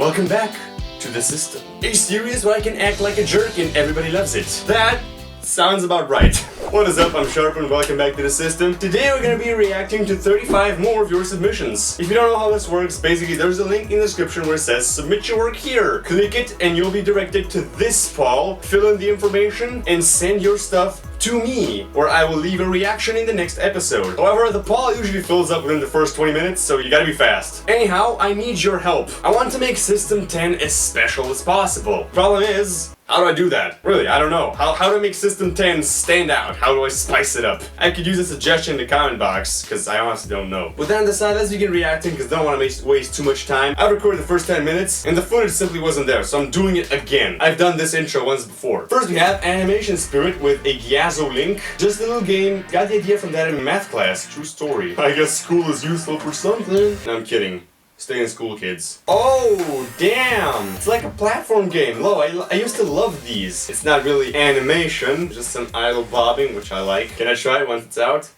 Welcome back to the system. A series where I can act like a jerk and everybody loves it. That sounds about right. What is up, I'm Sharp and welcome back to the system. Today we're gonna be reacting to 35 more of your submissions. If you don't know how this works, basically there's a link in the description where it says submit your work here. Click it and you'll be directed to this poll, fill in the information and send your stuff to me, or I will leave a reaction in the next episode. However, the poll usually fills up within the first 20 minutes, so you gotta be fast. Anyhow, I need your help. I want to make System 10 as special as possible. Problem is, how do I do that? Really, I don't know. How do I make System 10 stand out? How do I spice it up? I could use a suggestion in the comment box, because I honestly don't know. But then decide, let's begin reacting, because I don't want to waste too much time. I recorded the first 10 minutes, and the footage simply wasn't there, so I'm doing it again. I've done this intro once before. First we have Animation Spirit with a Gyazo link. Just a little game. Got the idea from that in math class. True story. I guess school is useful for something. No, I'm kidding. Stay in school, kids. Oh, damn! It's like a platform game. I used to love these. It's not really animation, just some idle bobbing, which I like. Can I try it once it's out?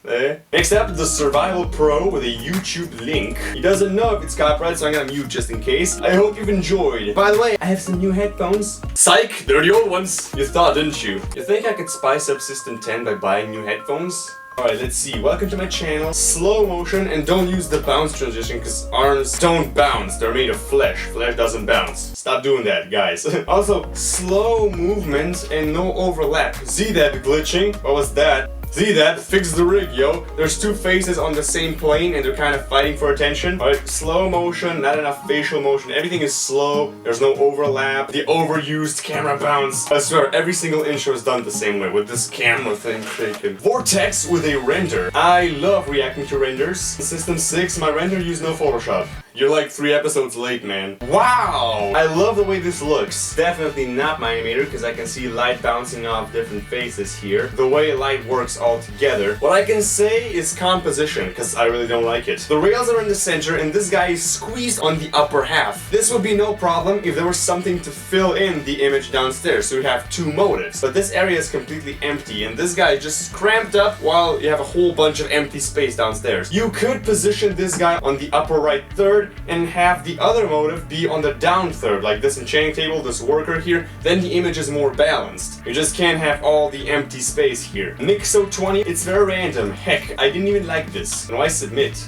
Next up, the Survival Pro with a YouTube link. He doesn't know if it's copyright, so I'm gonna mute just in case. I hope you've enjoyed. By the way, I have some new headphones. Psych! They're the old ones. You thought, didn't you? You think I could spice up System 10 by buying new headphones? Alright, let's see. Welcome to my channel. Slow motion, and don't use the bounce transition because arms don't bounce. They're made of flesh. Flesh doesn't bounce. Stop doing that, guys. Also, slow movement and no overlap. See that glitching? What was that? See that? Fix the rig, yo. There's two faces on the same plane and they're kind of fighting for attention. Alright, slow motion, not enough facial motion. Everything is slow. There's no overlap. The overused camera bounce. I swear, every single intro is done the same way with this camera thing shaking. Vortex with a render. I love reacting to renders. In System 6, my render used no Photoshop. You're like 3 episodes late, man. Wow! I love the way this looks. Definitely not my animator because I can see light bouncing off different faces here. The way light works all together. What I can say is composition because I really don't like it. The rails are in the center and this guy is squeezed on the upper half. This would be no problem if there was something to fill in the image downstairs so we have 2 motives. But this area is completely empty and this guy is just cramped up while you have a whole bunch of empty space downstairs. You could position this guy on the upper right third and have the other motive be on the down third, like this enchanting table, this worker here, then the image is more balanced. You just can't have all the empty space here. Nixo20, it's very random. Heck, I didn't even like this. Now I submit.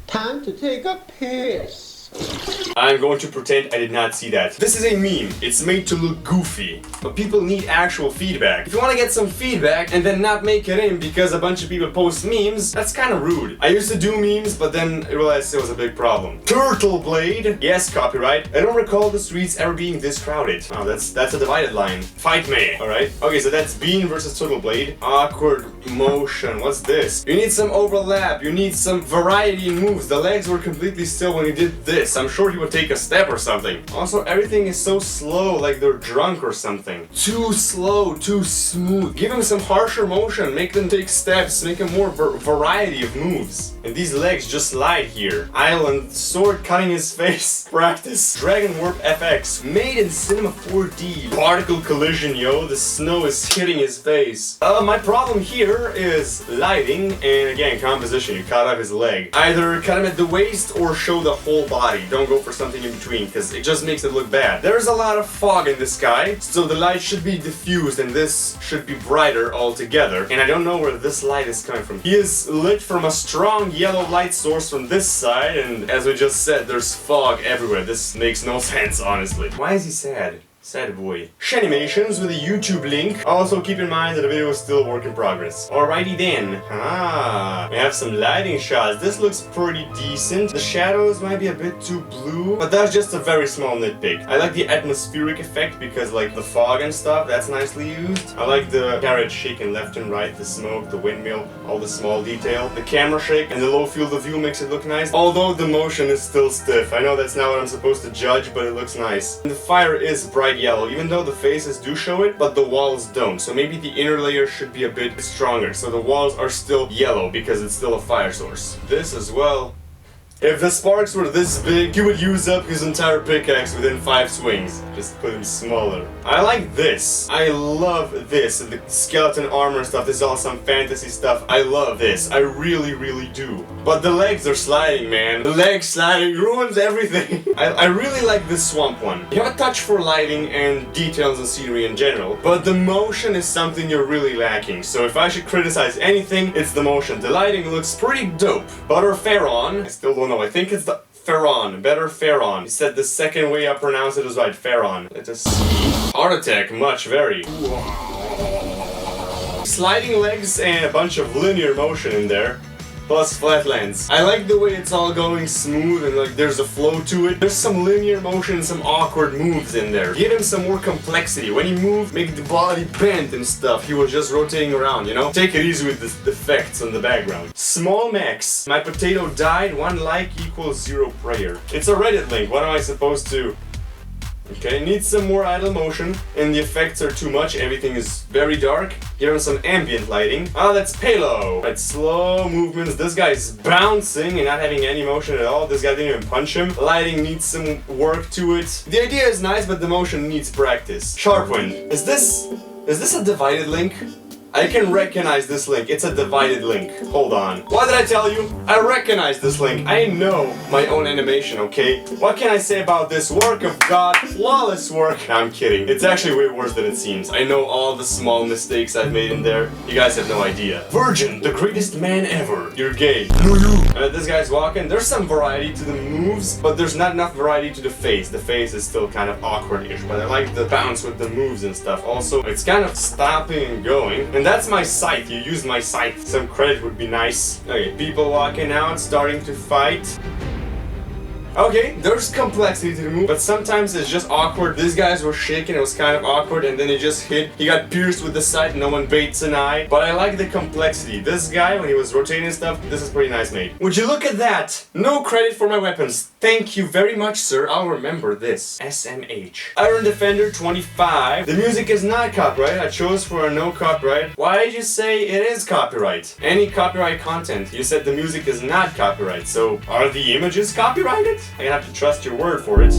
Time to take a piss. I'm going to pretend I did not see that. This is a meme. It's made to look goofy. But people need actual feedback. If you want to get some feedback and then not make it in because a bunch of people post memes, that's kind of rude. I used to do memes, but then I realized it was a big problem. Turtle Blade. Yes, copyright. I don't recall the streets ever being this crowded. Oh, that's a divided line. Fight me. Alright. Okay, so that's Bean versus Turtle Blade. Awkward motion. What's this? You need some overlap. You need some variety in moves. The legs were completely still when he did this. I'm sure he would take a step or something. Also, everything is so slow, like they're drunk or something. Too slow, too smooth. Give him some harsher motion, make them take steps, make him more variety of moves. And these legs just slide here. Island, sword cutting his face. Practice. Dragon Warp FX. Made in Cinema 4D. Particle collision, yo. The snow is hitting his face. My problem here is lighting and again, composition. You cut off his leg. Either cut him at the waist or show the whole body. Don't go for something in between because it just makes it look bad. There's a lot of fog in the sky, so the light should be diffused and this should be brighter altogether. And I don't know where this light is coming from. He is lit from a strong yellow light source from this side, and as we just said, there's fog everywhere. This makes no sense, honestly. Why is he sad? Sad boy. Shanimations with a YouTube link. Also keep in mind that the video is still a work in progress. Alrighty then. We have some lighting shots. This looks pretty decent. The shadows might be a bit too blue, but that's just a very small nitpick. I like the atmospheric effect because like the fog and stuff, that's nicely used. I like the carriage shaking left and right, the smoke, the windmill, all the small detail. The camera shake and the low field of view makes it look nice. Although the motion is still stiff. I know that's not what I'm supposed to judge, but it looks nice. And the fire is bright yellow, even though the faces do show it, but the walls don't. So maybe the inner layer should be a bit stronger. So the walls are still yellow because it's still a fire source. This as well. If the sparks were this big, he would use up his entire pickaxe within 5 swings. Just put him smaller. I like this. I love this. The skeleton armor stuff. This is all some fantasy stuff. I love this. I really, really do. But the legs are sliding, man. The leg sliding ruins everything. I really like this swamp one. You have a touch for lighting and details and scenery in general, but the motion is something you're really lacking. So if I should criticize anything, it's the motion. The lighting looks pretty dope. Butter Pharaon. I still don't know. I think it's the Pharaon. Better Pharaon. He said the second way I pronounce it was right. Pharaon. Let us see. Heart attack. Much, very. Sliding legs and a bunch of linear motion in there. Plus flatlands. I like the way it's all going smooth and like there's a flow to it. There's some linear motion and some awkward moves in there. Give him some more complexity. When he moved, make the body bend and stuff. He was just rotating around, you know? Take it easy with the effects on the background. Small Max. My potato died. 1 like equals 0 prayer. It's a Reddit link. What am I supposed to... Okay, needs some more idle motion, and the effects are too much. Everything is very dark. Give him some ambient lighting. Ah, that's Palo. Right, slow movements. This guy's bouncing and not having any motion at all. This guy didn't even punch him. Lighting needs some work to it. The idea is nice, but the motion needs practice. Sharpwind. Is this a divided link? I can recognize this link. It's a divided link. Hold on. What did I tell you? I recognize this link. I know my own animation, okay? What can I say about this work of God? Flawless work. No, I'm kidding. It's actually way worse than it seems. I know all the small mistakes I've made in there. You guys have no idea. Virgin, the greatest man ever. You're gay. No, you. This guy's walking. There's some variety to the moves, but there's not enough variety to the face. The face is still kind of awkward-ish, but I like the bounce with the moves and stuff. Also, it's kind of stopping and going. And that's my scythe. You used my scythe. Some credit would be nice. Okay, people walking out, starting to fight. Okay, there's complexity to the move, but sometimes it's just awkward. These guys were shaking, it was kind of awkward, and then he just hit. He got pierced with the scythe, no one baits an eye. But I like the complexity. This guy, when he was rotating stuff, this is pretty nice made. Would you look at that? No credit for my weapons. Thank you very much, sir. I'll remember this. SMH. Iron Defender 25. The music is not copyright. I chose for a no copyright. Why did you say it is copyright? Any copyright content. You said the music is not copyright, so are the images copyrighted? I have to trust your word for it.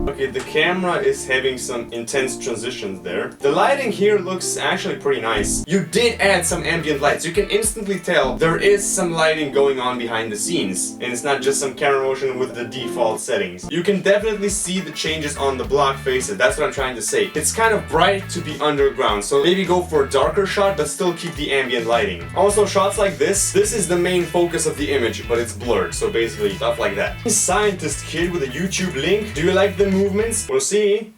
Okay, the camera is having some intense transitions there. The lighting here looks actually pretty nice. You did add some ambient lights. You can instantly tell there is some lighting going on behind the scenes. And it's not just some camera motion with the default settings. You can definitely see the changes on the block faces. That's what I'm trying to say. It's kind of bright to be underground. So maybe go for a darker shot, but still keep the ambient lighting. Also, shots like this is the main focus of the image, but it's blurred. So basically, stuff like that. Scientist kid with a YouTube link. Do you like the movements? We'll see.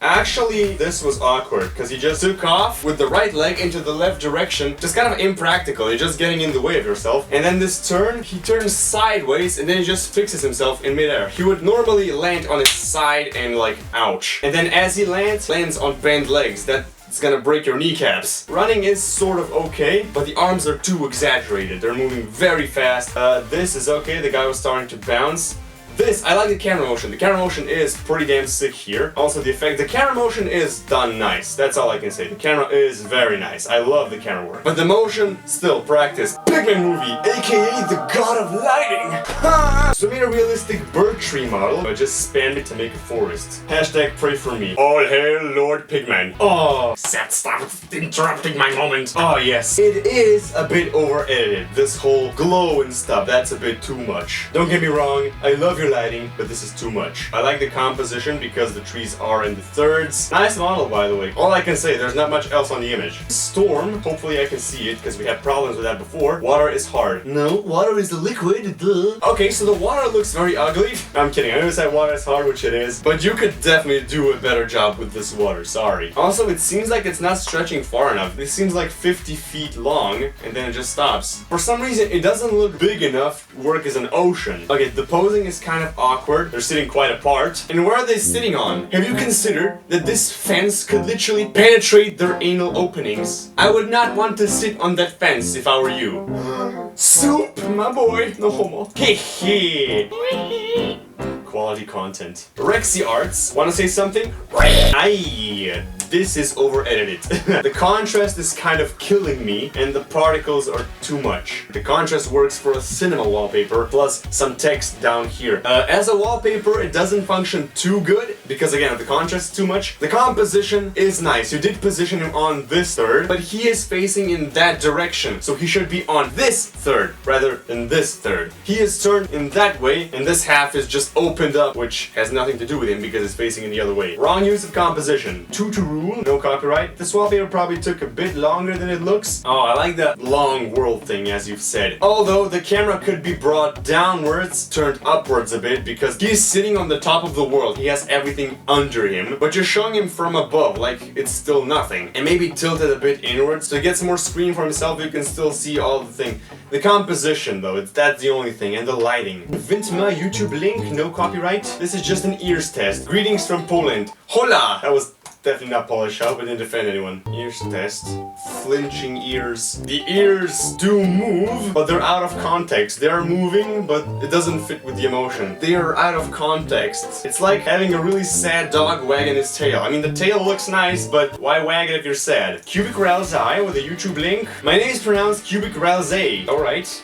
Actually, this was awkward because he just took off with the right leg into the left direction. Just kind of impractical. You're just getting in the way of yourself. And then this turn, he turns sideways and then he just fixes himself in midair. He would normally land on his side and like, ouch. And then as he lands on bent legs. It's gonna break your kneecaps. Running is sort of okay, but the arms are too exaggerated. They're moving very fast. This is okay. The guy was starting to bounce. This, I like the camera motion. The camera motion is pretty damn sick here. Also the effect, the camera motion is done nice. That's all I can say. The camera is very nice. I love the camera work. But the motion, still practice. Pigman movie, aka the god of lighting. So I made a realistic bird tree model. I just spammed it to make a forest. Hashtag pray for me. All hail Lord Pigman. Oh, Seth, stop interrupting my moment. Oh yes. It is a bit over edited. This whole glow and stuff, that's a bit too much. Don't get me wrong, I love your lighting, but this is too much. I like the composition because the trees are in the thirds. Nice model, by the way. All I can say, there's not much else on the image. Storm, hopefully I can see it because we had problems with that before. Water is hard. No, water is the liquid, duh. Okay, so the water looks very ugly. I'm kidding, I know said water is hard, which it is, but you could definitely do a better job with this water, sorry. Also, it seems like it's not stretching far enough. It seems like 50 feet long, and then it just stops. For some reason, it doesn't look big enough to work as an ocean. Okay, the posing is kind of awkward. They're sitting quite apart. And where are they sitting on? Have you considered that this fence could literally penetrate their anal openings? I would not want to sit on that fence if I were you. Soup, my boy. No homo. Hehe. Quality content. Rexy Arts. Wanna say something? Aye. this is over edited. The contrast is kind of killing me and the particles are too much. The contrast works for a cinema wallpaper plus some text down here. As a wallpaper it doesn't function too good because again the contrast is too much. The composition is nice. You did position him on this third, but he is facing in that direction, so he should be on this third rather than this third. He is turned in that way and this half is just opened up, which has nothing to do with him because it's facing in the other way. Wrong use of composition. 2 rule, no copyright. This wallpaper probably took a bit longer than it looks. Oh, I like that long world thing as you've said. Although the camera could be brought downwards, turned upwards a bit because he's sitting on the top of the world. He has everything under him, but you're showing him from above like it's still nothing. And maybe tilted a bit inwards so he gets more screen for himself. You can still see all the thing. The composition though, that's the only thing, and the lighting. Vintma YouTube link, no copyright. This is just an ears test. Greetings from Poland. Hola! That was definitely not Polish, I hope I didn't offend anyone. Ears test. Flinching ears. The ears do move, but they're out of context. They are moving, but it doesn't fit with the emotion. They are out of context. It's like having a really sad dog wagging his tail. I mean, the tail looks nice, but why wag it if you're sad? Cubic Ralzai with a YouTube link. My name is pronounced Cubic Ralzai. Alright.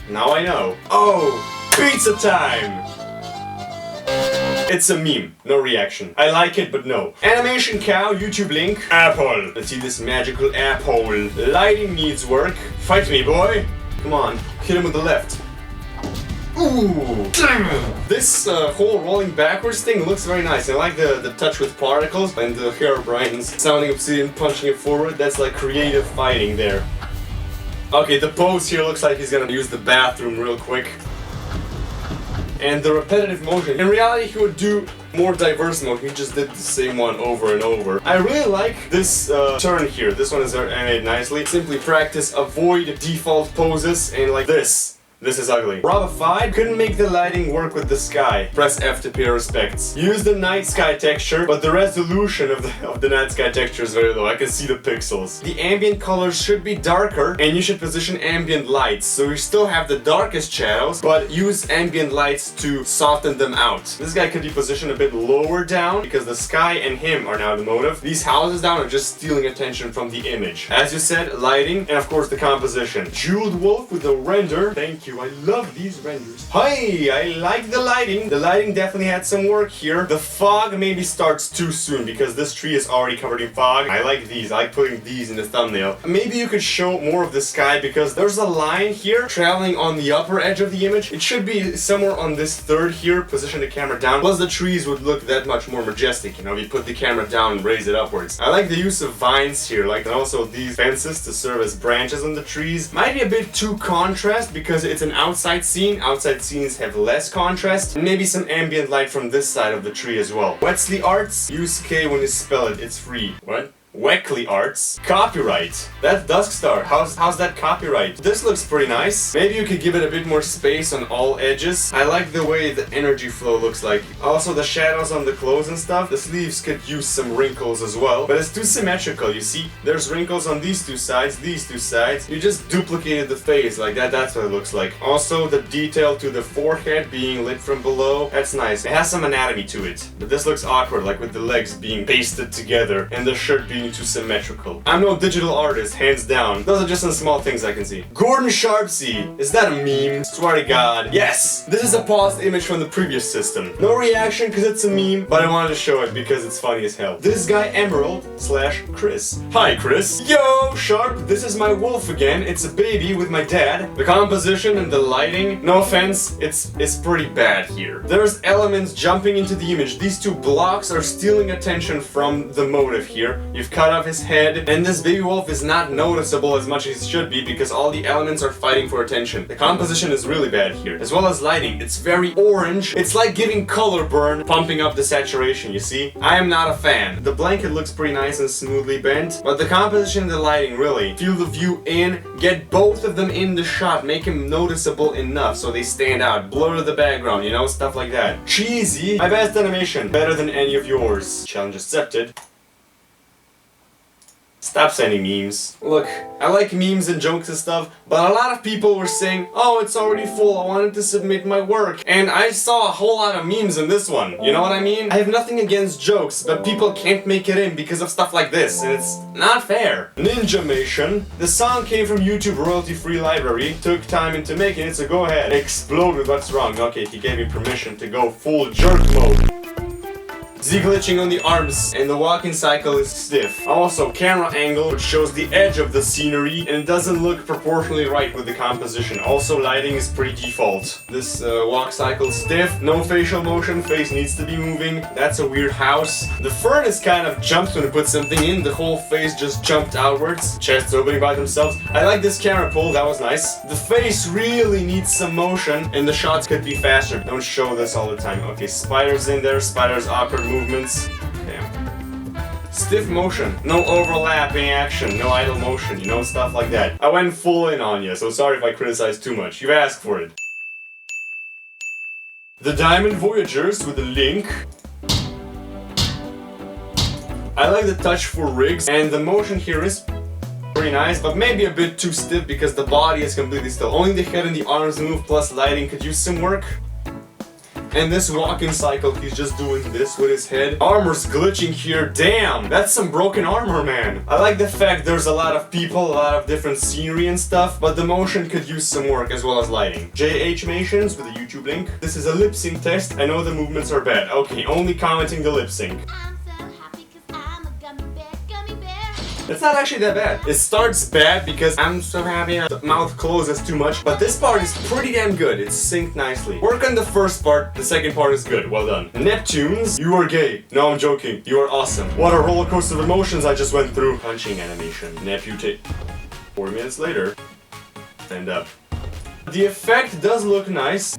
Now I know. Oh! Pizza time! It's a meme, no reaction. I like it, but no. Animation cow, YouTube link. Apple. Let's see this magical apple. Lighting needs work. Fight me, boy. Come on, hit him with the left. Ooh! This whole rolling backwards thing looks very nice. I like the touch with particles and the Herobrine's sounding obsidian punching it forward. That's like creative fighting there. Okay, the pose here looks like he's gonna use the bathroom real quick. And the repetitive motion. In reality, he would do more diverse motion. He just did the same one over and over. I really like this turn here. This one is animated nicely. Simply practice, avoid default poses, and like this. This is ugly. Robified couldn't make the lighting work with the sky. Press F to pay respects. Use the night sky texture, but the resolution of the night sky texture is very low. I can see the pixels. The ambient colors should be darker, and you should position ambient lights. So you still have the darkest shadows, but use ambient lights to soften them out. This guy could be positioned a bit lower down, because the sky and him are now the motive. These houses down are just stealing attention from the image. As you said, lighting, and of course the composition. Jeweled Wolf with a render. Thank you. I love these renders. Hi, I like the lighting. The lighting definitely had some work here. The fog maybe starts too soon because this tree is already covered in fog. I like these. I like putting these in the thumbnail. Maybe you could show more of the sky because there's a line here traveling on the upper edge of the image. It should be somewhere on this third here. Position the camera down. Plus the trees would look that much more majestic, you know, if you put the camera down and raise it upwards. I like the use of vines here, like, and also these fences to serve as branches on the trees. Might be a bit too contrast because it's an outside scene. Outside scenes have less contrast. And maybe some ambient light from this side of the tree as well. Wetsley Arts. Use K when you spell it. It's free. What? Weckley Arts. Copyright. That's Duskstar. How's that copyright? This looks pretty nice. Maybe you could give it a bit more space on all edges. I like the way the energy flow looks like. Also the shadows on the clothes and stuff. The sleeves could use some wrinkles as well. But it's too symmetrical, you see? There's wrinkles on these two sides, these two sides. You just duplicated the face like that. That's what it looks like. Also the detail to the forehead being lit from below. That's nice. It has some anatomy to it. But this looks awkward, like with the legs being pasted together and the shirt being too symmetrical. I'm no digital artist, hands down. Those are just some small things I can see. Gordon Sharpsy. Is that a meme? Swear to God. Yes! This is a paused image from the previous system. No reaction because it's a meme, but I wanted to show it because it's funny as hell. This guy Emerald/Chris. Hi Chris. Yo, Sharp. This is my wolf again. It's a baby with my dad. The composition and the lighting, no offense, it's pretty bad here. There's elements jumping into the image. These two blocks are stealing attention from the motive here. You've cut off his head, and this baby wolf is not noticeable as much as it should be because all the elements are fighting for attention. The composition is really bad here, as well as lighting. It's very orange. It's like giving color burn, pumping up the saturation, you see? I am not a fan. The blanket looks pretty nice and smoothly bent, but the composition and the lighting, really. Field of view in, get both of them in the shot, make them noticeable enough so they stand out. Blur the background, you know, stuff like that. Cheesy. My best animation, better than any of yours. Challenge accepted. Stop sending memes. Look, I like memes and jokes and stuff, but a lot of people were saying, oh, it's already full, I wanted to submit my work. And I saw a whole lot of memes in this one, you know what I mean? I have nothing against jokes, but people can't make it in because of stuff like this, and it's not fair. Ninjamation. The song came from YouTube royalty-free library, took time into making it, so go ahead. Explode with what's wrong. Okay, he gave me permission to go full jerk mode. Z-glitching on the arms, and the walking cycle is stiff. Also, camera angle, which shows the edge of the scenery, and it doesn't look proportionally right with the composition. Also, lighting is pretty default. This walk cycle is stiff, no facial motion, face needs to be moving. That's a weird house. The furnace kind of jumps when you put something in, the whole face just jumped outwards. Chests opening by themselves. I like this camera pull, that was nice. The face really needs some motion, and the shots could be faster. Don't show this all the time. Okay, spiders in there, spiders awkward movements. Damn. Stiff motion, no overlapping action, no idle motion, you know, stuff like that. I went full in on you, so sorry if I criticized too much. You've asked for it. The Diamond Voyagers with a link. I like the touch for rigs, and the motion here is pretty nice, but maybe a bit too stiff because the body is completely still. Only the head and the arms move, plus lighting could use some work. And this walking cycle, he's just doing this with his head. Armor's glitching here, damn! That's some broken armor, man. I like the fact there's a lot of people, a lot of different scenery and stuff, but the motion could use some work as well as lighting. JHmations with a YouTube link. This is a lip sync test. I know the movements are bad. Okay, only commenting the lip sync. It's not actually that bad. It starts bad because I'm so happy the mouth closes too much, but this part is pretty damn good. It's synced nicely. Work on the first part, the second part is good. Well done. Neptunes, you are gay. No, I'm joking. You are awesome. What a roller coaster of emotions I just went through. Punching animation. Nepute. 4 minutes later. Stand up. The effect does look nice.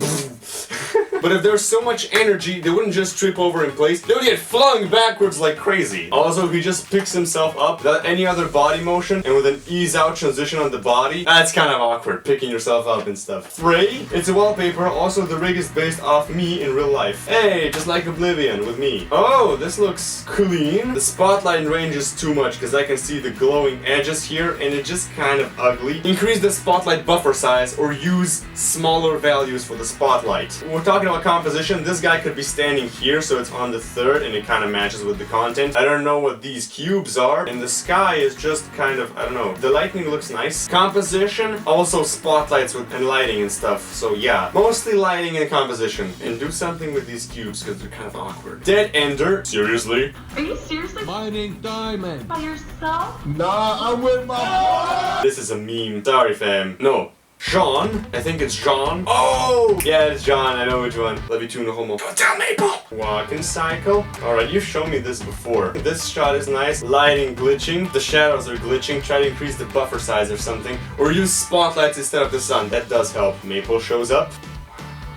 But if there's so much energy, they wouldn't just trip over in place. They would get flung backwards like crazy. Also, he just picks himself up without any other body motion and with an ease out transition on the body. That's kind of awkward, picking yourself up and stuff. Frey, it's a wallpaper. Also, the rig is based off me in real life. Hey, just like Oblivion with me. Oh, this looks clean. The spotlight range is too much because I can see the glowing edges here and it's just kind of ugly. Increase the spotlight buffer size or use smaller values for the spotlight. We're talking about composition. This guy could be standing here, so it's on the third and it kind of matches with the content. I don't know what these cubes are, and the sky is just kind of, I don't know. The lighting looks nice. Composition, also spotlights and lighting and stuff. So yeah, mostly lighting and composition. And do something with these cubes because they're kind of awkward. Dead Ender, seriously? Are you seriously Mining diamond. by yourself? Nah, I'm with my. This is a meme. Sorry, fam. No. Jean? I think it's Jean. Oh! Yeah, it's John. I know which one. Levy tuna homo. Don't tell Maple! Walking cycle. Alright, you've shown me this before. This shot is nice. Lighting glitching. The shadows are glitching. Try to increase the buffer size or something. Or use spotlights instead of the sun. That does help. Maple shows up.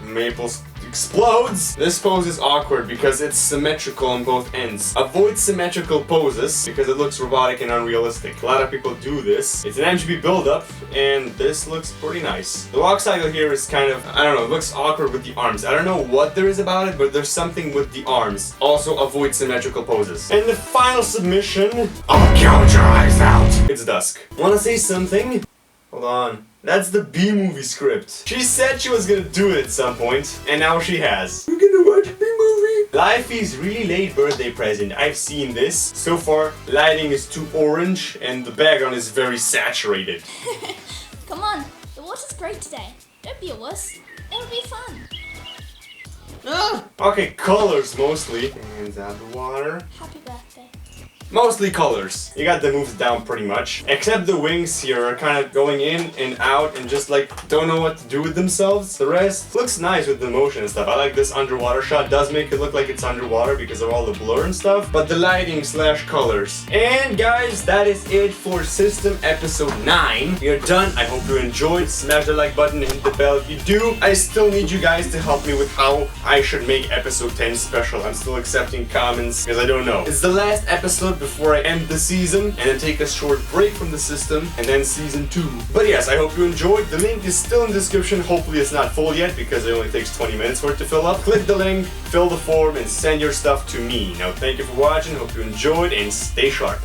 Maple explodes. This pose is awkward because it's symmetrical on both ends. Avoid symmetrical poses because it looks robotic and unrealistic. A lot of people do this. It's an MGB buildup and this looks pretty nice. The walk cycle here is kind of, I don't know, it looks awkward with the arms. I don't know what there is about it, but there's something with the arms. Also avoid symmetrical poses. And the final submission, I'll gouge your eyes out. It's dusk. Wanna say something? Hold on. That's the B-movie script. She said she was gonna do it at some point, and now she has. We're gonna watch a B-movie. Lifey's really late birthday present. I've seen this. So far, lighting is too orange, and the background is very saturated. Come on, the water's great today. Don't be a wuss. It'll be fun. Okay, colors mostly. Hands out the water. Happy birthday. Mostly colors. You got the moves down pretty much. Except the wings here are kind of going in and out and just like don't know what to do with themselves. The rest looks nice with the motion and stuff. I like this underwater shot. Does make it look like it's underwater because of all the blur and stuff. But the lighting / colors. And guys, that is it for System Episode 9. We are done. I hope you enjoyed. Smash the like button and hit the bell if you do. I still need you guys to help me with how I should make Episode 10 special. I'm still accepting comments because I don't know. It's the last episode before I end the season and then take a short break from the system and then season 2. But yes, I hope you enjoyed. The link is still in the description. Hopefully it's not full yet because it only takes 20 minutes for it to fill up. Click the link, fill the form, and send your stuff to me. Now thank you for watching, hope you enjoyed, and stay sharp.